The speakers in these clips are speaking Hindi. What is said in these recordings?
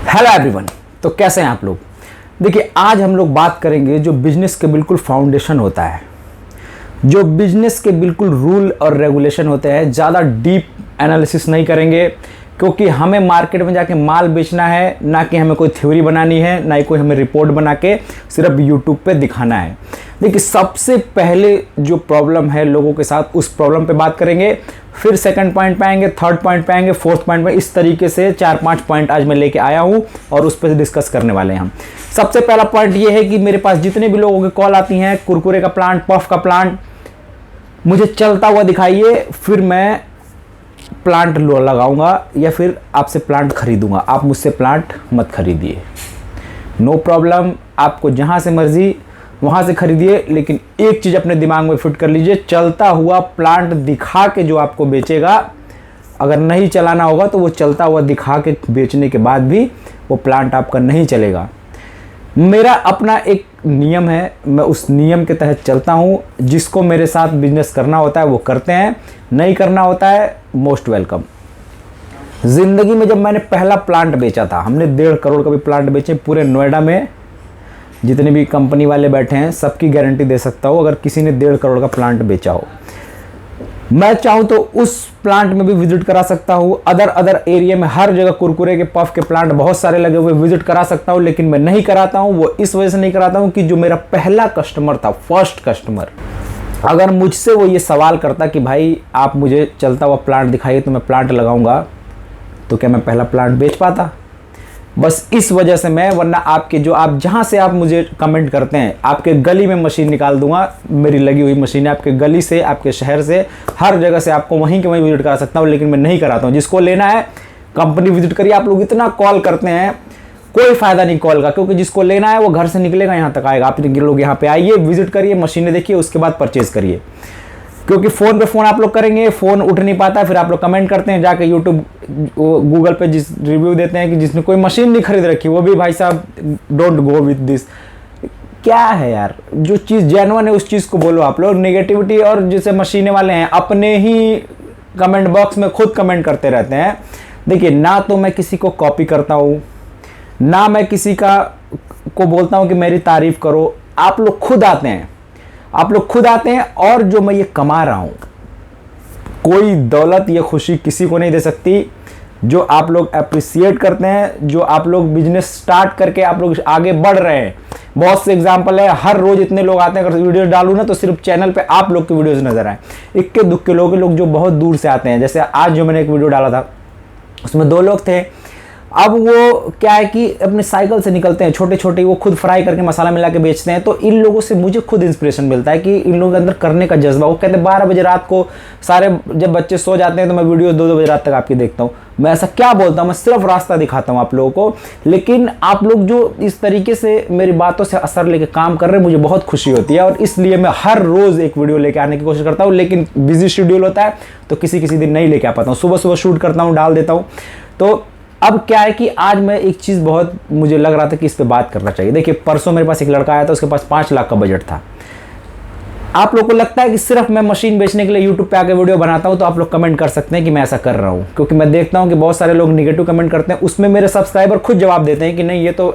Hello everyone. तो कैसे हैं आप लोग। देखिए, आज हम लोग बात करेंगे जो बिजनेस के बिल्कुल फाउंडेशन होता है, जो बिजनेस के बिल्कुल रूल और रेगुलेशन होते हैं। ज़्यादा डीप एनालिसिस नहीं करेंगे क्योंकि हमें मार्केट में जाके माल बेचना है, ना कि हमें कोई थ्योरी बनानी है, ना ही कोई हमें रिपोर्ट बना के सिर्फ यूट्यूब पे दिखाना है। देखिए, सबसे पहले जो प्रॉब्लम है लोगों के साथ, उस प्रॉब्लम पे बात करेंगे, फिर सेकंड पॉइंट पे आएंगे, थर्ड पॉइंट पे आएंगे, फोर्थ पॉइंट पे। इस तरीके से 4-5 पॉइंट आज मैं लेके आया हूँ और उस पर डिस्कस करने वाले हैं हम। सबसे पहला पॉइंट ये है कि मेरे पास जितने भी लोगों की कॉल आती हैं, कुरकुरे का प्लांट, पफ का प्लांट, मुझे चलता हुआ दिखाइए, फिर मैं प्लांट लगाऊंगा या फिर आपसे प्लांट खरीदूंगा। आप मुझसे प्लांट मत खरीदिए, नो प्रॉब्लम। आपको जहां से मर्जी वहां से खरीदिए, लेकिन एक चीज अपने दिमाग में फिट कर लीजिए, चलता हुआ प्लांट दिखा के जो आपको बेचेगा, अगर नहीं चलाना होगा तो वो चलता हुआ दिखा के बेचने के बाद भी वो प्लांट आपका नहीं चलेगा। मेरा अपना एक नियम है, मैं उस नियम के तहत चलता हूँ। जिसको मेरे साथ बिजनेस करना होता है वो करते हैं, नहीं करना होता है मोस्ट वेलकम। जिंदगी में जब मैंने पहला प्लांट बेचा था, हमने 1.5 करोड़ का भी प्लांट बेचे पूरे नोएडा में। जितने भी कंपनी वाले बैठे हैं सबकी गारंटी दे सकता हूँ, अगर किसी ने 1.5 करोड़ का प्लांट बेचा हो, मैं चाहूँ तो उस प्लांट में भी विजिट करा सकता हूँ। अदर एरिया में हर जगह कुरकुरे के, पफ के प्लांट बहुत सारे लगे हुए, विजिट करा सकता हूँ, लेकिन मैं नहीं कराता हूँ। वो इस वजह से नहीं कराता हूँ कि जो मेरा पहला कस्टमर था, फर्स्ट कस्टमर, अगर मुझसे वो ये सवाल करता कि भाई आप मुझे चलता हुआ प्लांट दिखाइए तो मैं प्लांट लगाऊंगा, तो क्या मैं पहला प्लांट बेच पाता? बस इस वजह से मैं, वरना आपके जो आप जहाँ से आप मुझे कमेंट करते हैं, आपके गली में मशीन निकाल दूंगा। मेरी लगी हुई मशीन है, आपके गली से, आपके शहर से, हर जगह से आपको वहीं के वहीं विजिट करा सकता हूँ, लेकिन मैं नहीं कराता हूँ। जिसको लेना है कंपनी विजिट करिए। आप लोग इतना कॉल करते हैं, कोई फायदा नहीं कॉल का, क्योंकि जिसको लेना है वो घर से निकलेगा, यहाँ तक आएगा। आप लोग यहाँ पे आइए, विजिट करिए, मशीनें देखिए, उसके बाद परचेज करिए। क्योंकि फ़ोन पे फ़ोन आप लोग करेंगे, फ़ोन उठ नहीं पाता, फिर आप लोग कमेंट करते हैं जाके यूट्यूब, गूगल पे जिस रिव्यू देते हैं कि जिसने कोई मशीन नहीं खरीद रखी, वो भी भाई साहब डोंट गो विद दिस। क्या है यार, जो चीज़ जेन्युइन है उस चीज़ को बोलो। आप लोग नेगेटिविटी और जैसे मशीनें वाले हैं, अपने ही कमेंट बॉक्स में खुद कमेंट करते रहते हैं। देखिए, ना तो मैं किसी को कॉपी करता हूँ, ना मैं किसी को बोलता हूँ कि मेरी तारीफ करो। आप लोग खुद आते हैं, आप लोग खुद आते हैं, और जो मैं ये कमा रहा हूं, कोई दौलत या खुशी किसी को नहीं दे सकती। जो आप लोग अप्रिसिएट करते हैं, जो आप लोग बिजनेस स्टार्ट करके आप लोग आगे बढ़ रहे हैं, बहुत से एग्जांपल है। हर रोज इतने लोग आते हैं, अगर वीडियो डालूं ना तो सिर्फ चैनल पे आप लोग की वीडियोस नजर आए। इक्के दुक्के लोग जो बहुत दूर से आते हैं। जैसे आज जो मैंने एक वीडियो डाला था, उसमें 2 लोग थे। अब वो क्या है कि अपने साइकिल से निकलते हैं, छोटे छोटे, वो खुद फ्राई करके मसाला मिला के बेचते हैं। तो इन लोगों से मुझे खुद इंस्पिरेशन मिलता है कि इन लोगों के अंदर करने का जज्बा। वो कहते हैं 12 बजे रात को, सारे जब बच्चे सो जाते हैं तो मैं वीडियो 2-2 बजे रात तक आपकी देखता हूँ। मैं ऐसा क्या बोलता हूँ, मैं सिर्फ रास्ता दिखाता हूँ आप लोगों को। लेकिन आप लोग जो इस तरीके से मेरी बातों से असर लेके काम कर रहे हैं, मुझे बहुत खुशी होती है। और इसलिए मैं हर रोज़ एक वीडियो लेके आने की कोशिश करता हूँ, लेकिन बिजी शेड्यूल होता है तो किसी दिन नहीं लेके आ पाता हूँ। सुबह शूट करता हूँ, डाल देता हूँ। तो अब क्या है कि आज मैं एक चीज़ बहुत मुझे लग रहा था कि इस पे बात करना चाहिए। देखिए, परसों मेरे पास एक लड़का आया था, उसके पास 5 लाख का बजट था। आप लोग को लगता है कि सिर्फ मैं मशीन बेचने के लिए यूट्यूब पे आके वीडियो बनाता हूं, तो आप लोग कमेंट कर सकते हैं कि मैं ऐसा कर रहा हूं, क्योंकि मैं देखता हूं कि बहुत सारे लोग निगेटिव कमेंट करते हैं। उसमें मेरे सब्सक्राइबर खुद जवाब देते हैं कि नहीं, ये तो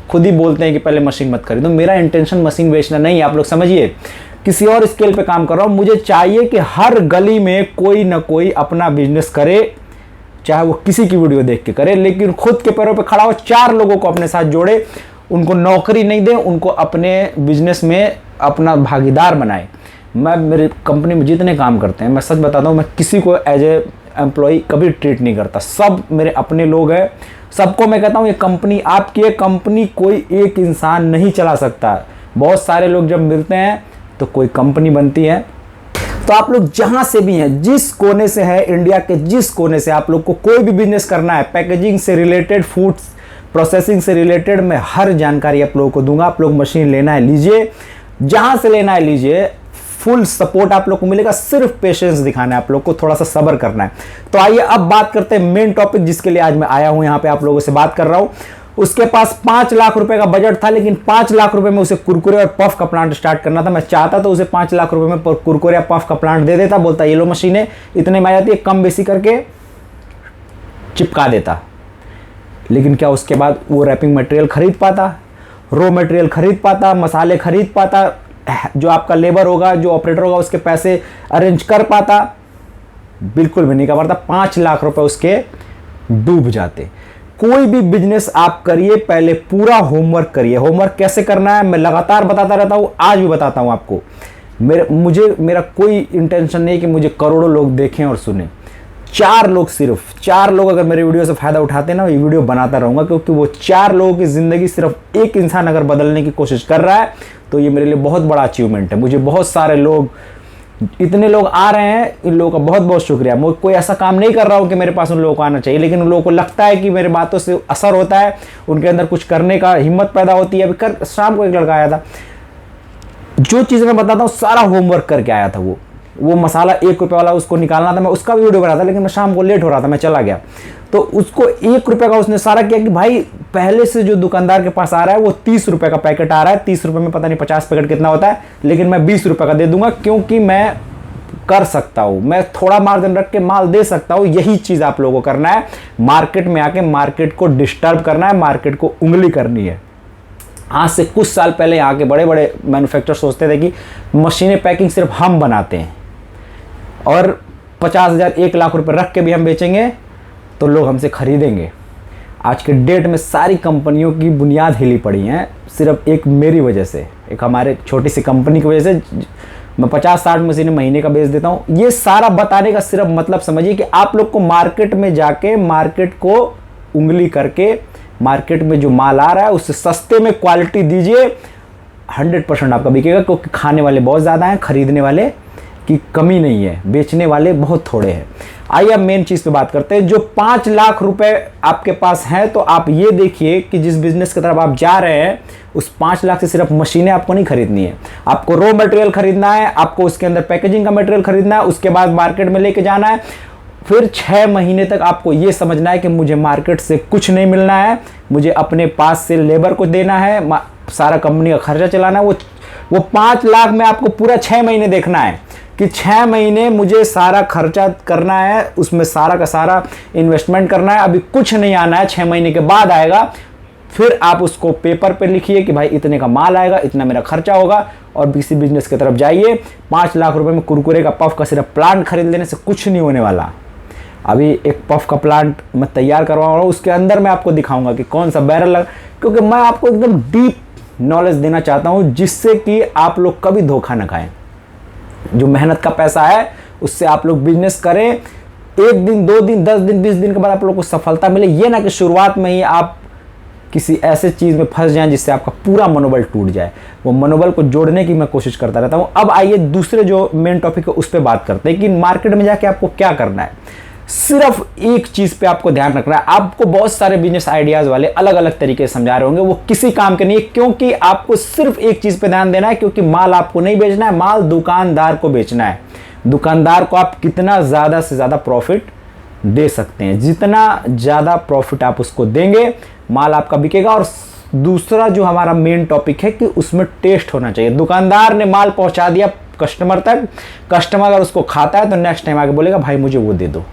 खुद ही बोलते हैं कि पहले मशीन मत खरीदो। मेरा इंटेंशन मशीन बेचना नहीं है, आप लोग समझिए, किसी और स्केल पे काम कर रहा हूँ। मुझे चाहिए कि हर गली में कोई ना कोई अपना बिजनेस करे, चाहे वो किसी की वीडियो देख के करे, लेकिन खुद के पैरों पे खड़ा हो, 4 लोगों को अपने साथ जोड़े, उनको नौकरी नहीं दे, उनको अपने बिजनेस में अपना भागीदार बनाए। मैं, मेरी कंपनी में जितने काम करते हैं, मैं सच बताता हूँ, मैं किसी को एज ए एम्प्लॉय कभी ट्रीट नहीं करता। सब मेरे अपने लोग हैं। सबको मैं कहता हूँ ये कंपनी आपकी है, कंपनी कोई एक इंसान नहीं चला सकता। बहुत सारे लोग जब मिलते हैं तो कोई कंपनी बनती है। तो आप लोग जहां से भी हैं, जिस कोने से है, इंडिया के जिस कोने से आप लोग को कोई भी बिजनेस करना है, पैकेजिंग से रिलेटेड, फूड प्रोसेसिंग से रिलेटेड, मैं हर जानकारी आप लोगों को दूंगा। आप लोग मशीन लेना है लीजिए, जहां से लेना है लीजिए, फुल सपोर्ट आप लोग को मिलेगा। सिर्फ पेशेंस दिखाना है आप लोग को, थोड़ा सा सब्र करना है। तो आइए अब बात करते हैं मेन टॉपिक, जिसके लिए आज मैं आया हूं, यहाँ पे आप लोगों से बात कर रहा हूं। उसके पास 5 लाख रुपए का बजट था, लेकिन 5 लाख रुपए में उसे कुरकुरे और पफ का प्लांट स्टार्ट करना था। मैं चाहता तो उसे 5 लाख रुपए में कुरकुरे या पफ का प्लांट दे देता, बोलता ये लो मशीनें इतने में आ जाती है, कम बेसी करके चिपका देता। लेकिन क्या उसके बाद वो रैपिंग मटेरियल खरीद पाता, रॉ मटेरियल खरीद पाता, मसाले खरीद पाता, जो आपका लेबर होगा, जो ऑपरेटर होगा, उसके पैसे अरेंज कर पाता? बिल्कुल भी नहीं कर पाता। 5 लाख रुपए उसके डूब जाते। कोई भी बिजनेस आप करिए, पहले पूरा होमवर्क करिए। होमवर्क कैसे करना है मैं लगातार बताता रहता हूं, आज भी बताता हूं आपको। मेरा कोई इंटेंशन नहीं कि मुझे करोड़ों लोग देखें और सुने। 4 लोग, सिर्फ 4 लोग अगर मेरे वीडियो से फायदा उठाते हैं ना, ये वीडियो बनाता रहूंगा, क्योंकि वो 4 लोगों की जिंदगी, सिर्फ एक इंसान अगर बदलने की कोशिश कर रहा है तो ये मेरे लिए बहुत बड़ा अचीवमेंट है। मुझे बहुत सारे लोग, इतने लोग आ रहे हैं, इन लोगों का बहुत बहुत शुक्रिया। मैं कोई ऐसा काम नहीं कर रहा हूं कि मेरे पास उन लोगों को आना चाहिए, लेकिन उन लोगों को लगता है कि मेरे बातों से असर होता है, उनके अंदर कुछ करने का हिम्मत पैदा होती है। अभी शाम को एक लड़का आया था, जो चीज़ मैं बताता हूँ सारा होमवर्क करके आया था। वो मसाला 1 रुपये वाला उसको निकालना था, मैं उसका भी वीडियो बना था, लेकिन मैं शाम को लेट हो रहा था, मैं चला गया। तो उसको 1 रुपये का उसने सारा किया कि भाई पहले से जो दुकानदार के पास आ रहा है वो 30 रुपये का पैकेट आ रहा है, 30 रुपये में पता नहीं 50 पैकेट कितना होता है, लेकिन मैं 20 रुपये का दे दूंगा, क्योंकि मैं कर सकता हूं, मैं थोड़ा मार्जिन रख के माल दे सकता हूं। यही चीज आप लोगों को करना है। मार्केट में आके मार्केट को डिस्टर्ब करना है, मार्केट को उंगली करनी है। आज से कुछ साल पहले यहाँ के बड़े बड़े मैन्युफैक्चरर सोचते थे कि मशीनें पैकिंग सिर्फ हम बनाते हैं और 50,000 1 लाख रुपए रख के भी हम बेचेंगे तो लोग हमसे खरीदेंगे। आज के डेट में सारी कंपनियों की बुनियाद हिली पड़ी हैं, सिर्फ एक मेरी वजह से, एक हमारे छोटी सी कंपनी की वजह से मैं 50-60 मशीनें महीने का बेच देता हूँ। ये सारा बताने का सिर्फ मतलब समझिए कि आप लोग को मार्केट में जाके मार्केट को उंगली करके मार्केट में जो माल आ रहा है उससे सस्ते में क्वालिटी दीजिए, 100% आपका बिकेगा, क्योंकि खाने वाले बहुत ज़्यादा हैं, खरीदने वाले की कमी नहीं है, बेचने वाले बहुत थोड़े हैं। आइए अब मेन चीज़ पे बात करते हैं। जो 5 लाख रुपए आपके पास हैं, तो आप ये देखिए कि जिस बिजनेस की तरफ आप जा रहे हैं उस 5 लाख से सिर्फ मशीनें आपको नहीं खरीदनी है, आपको रॉ मटेरियल खरीदना है, आपको उसके अंदर पैकेजिंग का मटेरियल खरीदना है, उसके बाद मार्केट में लेके जाना है। फिर 6 महीने तक आपको ये समझना है कि मुझे मार्केट से कुछ नहीं मिलना है, मुझे अपने पास से लेबर को देना है, सारा कंपनी का खर्चा चलाना है। वो 5 लाख में आपको पूरा 6 महीने देखना है कि 6 महीने मुझे सारा खर्चा करना है, उसमें सारा का सारा इन्वेस्टमेंट करना है, अभी कुछ नहीं आना है, 6 महीने के बाद आएगा। फिर आप उसको पेपर पे लिखिए कि भाई इतने का माल आएगा, इतना मेरा खर्चा होगा, और किसी बिजनेस की तरफ जाइए। 5 लाख रुपए में कुरकुरे का पफ का सिर्फ प्लांट खरीद लेने से कुछ नहीं होने वाला। अभी एक पफ का प्लांट मैं तैयार करवा रहा हूँ, उसके अंदर मैं आपको दिखाऊंगा कि कौन सा बैरल लगा, क्योंकि मैं आपको एकदम डीप नॉलेज देना चाहता हूँ जिससे कि आप लोग कभी धोखा न खाएं। जो मेहनत का पैसा है उससे आप लोग बिजनेस करें, 1 दिन 2 दिन 10 दिन 20 दिन के बाद आप लोग को सफलता मिले। ये ना कि शुरुआत में ही आप किसी ऐसे चीज़ में फंस जाएं जिससे आपका पूरा मनोबल टूट जाए। वो मनोबल को जोड़ने की मैं कोशिश करता रहता हूँ। अब आइए दूसरे जो मेन टॉपिक है उस पर बात करते हैं कि मार्केट में जाके आपको क्या करना है। सिर्फ एक चीज़ पे आपको ध्यान रखना है। आपको बहुत सारे बिजनेस आइडियाज़ वाले अलग अलग तरीके से समझा रहे होंगे, वो किसी काम के नहीं है, क्योंकि आपको सिर्फ एक चीज़ पे ध्यान देना है, क्योंकि माल आपको नहीं बेचना है, माल दुकानदार को बेचना है। दुकानदार को आप कितना ज़्यादा से ज़्यादा प्रॉफिट दे सकते हैं, जितना ज़्यादा प्रॉफिट आप उसको देंगे माल आपका बिकेगा। और दूसरा जो हमारा मेन टॉपिक है कि उसमें टेस्ट होना चाहिए। दुकानदार ने माल पहुंचा दिया कस्टमर तक, कस्टमर अगर उसको खाता है तो नेक्स्ट टाइम आके बोलेगा भाई मुझे वो दे दो।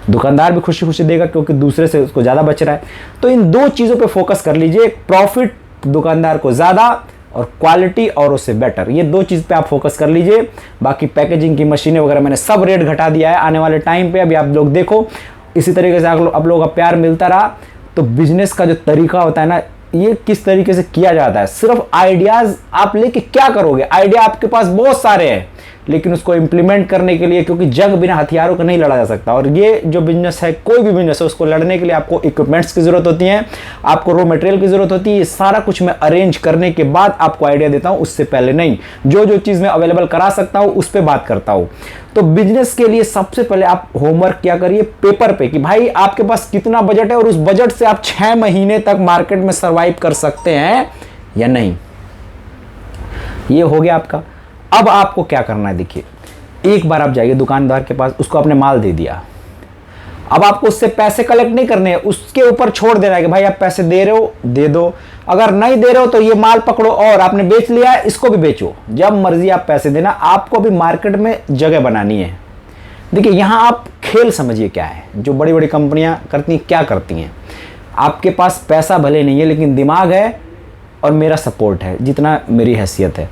दुकानदार भी खुशी खुशी देगा क्योंकि दूसरे से उसको ज़्यादा बच रहा है। तो इन 2 चीज़ों पे फोकस कर लीजिए, प्रॉफिट दुकानदार को ज़्यादा और क्वालिटी और उससे बेटर, ये 2 चीज़ पे आप फोकस कर लीजिए। बाकी पैकेजिंग की मशीनें वगैरह मैंने सब रेट घटा दिया है आने वाले टाइम पे। अभी आप लोग देखो, इसी तरीके से आप लोगों का प्यार मिलता रहा तो बिजनेस का जो तरीका होता है ना, ये किस तरीके से किया जाता है। सिर्फ आइडियाज़ आप लेके क्या करोगे, आइडिया आपके पास बहुत सारे हैं, लेकिन उसको इम्प्लीमेंट करने के लिए, क्योंकि जंग बिना हथियारों का नहीं लड़ा जा सकता। और ये जो बिजनेस है, कोई भी बिजनेस है, उसको लड़ने के लिए आपको इक्विपमेंट्स की ज़रूरत होती है, आपको रॉ मटेरियल की ज़रूरत होती है। ये सारा कुछ मैं अरेंज करने के बाद आपको आइडिया देता हूँ, उससे पहले नहीं। जो चीज़ मैं अवेलेबल करा सकता हूँ उस पर बात करता हूँ। तो बिजनेस के लिए सबसे पहले आप होमवर्क क्या करिए पेपर पे, कि भाई आपके पास कितना बजट है और उस बजट से आप 6 महीने तक मार्केट में सर्वाइव कर सकते हैं या नहीं। ये हो गया आपका। अब आपको क्या करना है, देखिए, एक बार आप जाइए दुकानदार के पास, उसको आपने माल दे दिया। अब आपको उससे पैसे कलेक्ट नहीं करने हैं, उसके ऊपर छोड़ देना है कि भाई आप पैसे दे रहे हो दे दो, अगर नहीं दे रहे हो तो ये माल पकड़ो, और आपने बेच लिया है इसको भी बेचो, जब मर्जी आप पैसे देना। आपको भी मार्केट में जगह बनानी है। देखिए, यहां आप खेल समझिए क्या है, जो बड़ी बड़ी कंपनियां करती हैं क्या करती हैं। आपके पास पैसा भले नहीं है लेकिन दिमाग है और मेरा सपोर्ट है जितना मेरी हैसियत है।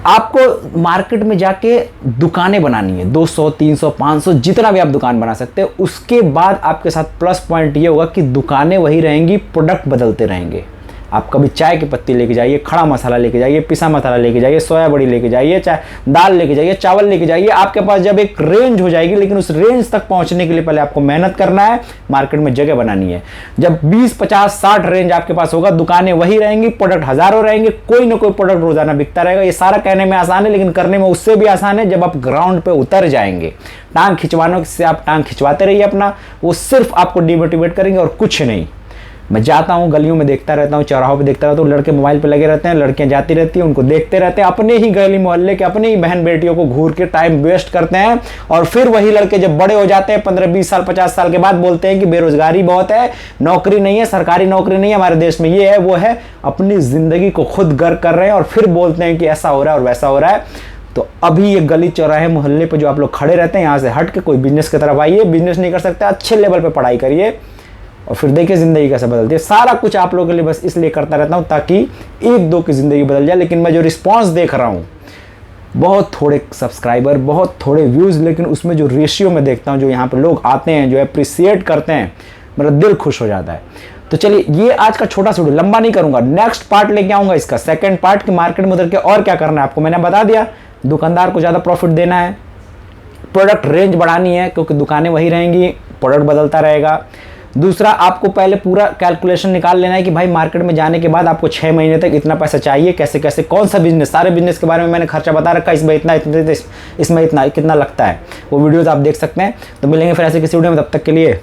आपको मार्केट में जाके दुकानें बनानी है, 200, 300, 500 जितना भी आप दुकान बना सकते हैं। उसके बाद आपके साथ प्लस पॉइंट ये होगा कि दुकानें वही रहेंगी, प्रोडक्ट बदलते रहेंगे। आप कभी चाय की पत्ती लेके जाइए, खड़ा मसाला लेके जाइए, पिसा मसाला लेके जाइए, सोया बड़ी लेके जाइए, चाहे दाल लेके जाइए, चावल लेके जाइए, आपके पास जब एक रेंज हो जाएगी, लेकिन उस रेंज तक पहुंचने के लिए पहले आपको मेहनत करना है, मार्केट में जगह बनानी है। जब 20, 50, 60 रेंज आपके पास होगा, दुकानें वही रहेंगी, प्रोडक्ट हजारों रहेंगे, कोई ना कोई प्रोडक्ट रोजाना बिकता रहेगा। ये सारा कहने में आसान है लेकिन करने में उससे भी आसान है जब आप ग्राउंड पे उतर जाएंगे। टांग खिंचवाने से आप टांग खिंचवाते रहिए अपना, वो सिर्फ आपको डिमोटिवेट करेंगे और कुछ नहीं। मैं जाता हूँ गलियों में, देखता रहता हूँ, चौराहों पे देखता रहता हूँ, लड़के मोबाइल पे लगे रहते हैं, लड़कियां जाती रहती हैं, उनको देखते रहते हैं, अपने ही गली मोहल्ले के अपने ही बहन बेटियों को घूर के टाइम वेस्ट करते हैं। और फिर वही लड़के जब बड़े हो जाते हैं 15, 20 साल, 50 साल के बाद बोलते हैं कि बेरोजगारी बहुत है, नौकरी नहीं है, सरकारी नौकरी नहीं है हमारे देश में, ये है वो है, अपनी जिंदगी को खुद गर्क कर रहे हैं और फिर बोलते हैं कि ऐसा हो रहा है और वैसा हो रहा है। तो अभी ये गली चौराहे मोहल्ले पे जो आप लोग खड़े रहते हैं, यहाँ से हट के कोई बिजनेस की तरफ आइए। बिजनेस नहीं कर सकते, अच्छे लेवल पे पढ़ाई करिए और फिर देखिए जिंदगी कैसे बदलती है। सारा कुछ आप लोगों के लिए बस इसलिए करता रहता हूँ ताकि एक दो की जिंदगी बदल जाए। लेकिन मैं जो रिस्पॉन्स देख रहा हूँ, बहुत थोड़े सब्सक्राइबर, बहुत थोड़े व्यूज़, लेकिन उसमें जो रेशियो में देखता हूँ, जो यहाँ पे लोग आते हैं, जो अप्रिसिएट करते हैं, मेरा दिल खुश हो जाता है। तो चलिए, ये आज का छोटा सा वीडियो, लंबा नहीं करूँगा, नेक्स्ट पार्ट लेके आऊँगा इसका, सेकेंड पार्ट कि मार्केट में उतर के और क्या करना है आपको। मैंने बता दिया, दुकानदार को ज़्यादा प्रॉफिट देना है, प्रोडक्ट रेंज बढ़ानी है क्योंकि दुकानें वही रहेंगी, प्रोडक्ट बदलता रहेगा। दूसरा, आपको पहले पूरा कैलकुलेशन निकाल लेना है कि भाई मार्केट में जाने के बाद आपको 6 महीने तक इतना पैसा चाहिए, कैसे कैसे, कौन सा बिजनेस, सारे बिजनेस के बारे में मैंने खर्चा बता रखा है, इसमें इतना इसमें इतना कितना लगता है, वो वीडियोस आप देख सकते हैं। तो मिलेंगे फिर ऐसे किसी वीडियो में, तब तक के लिए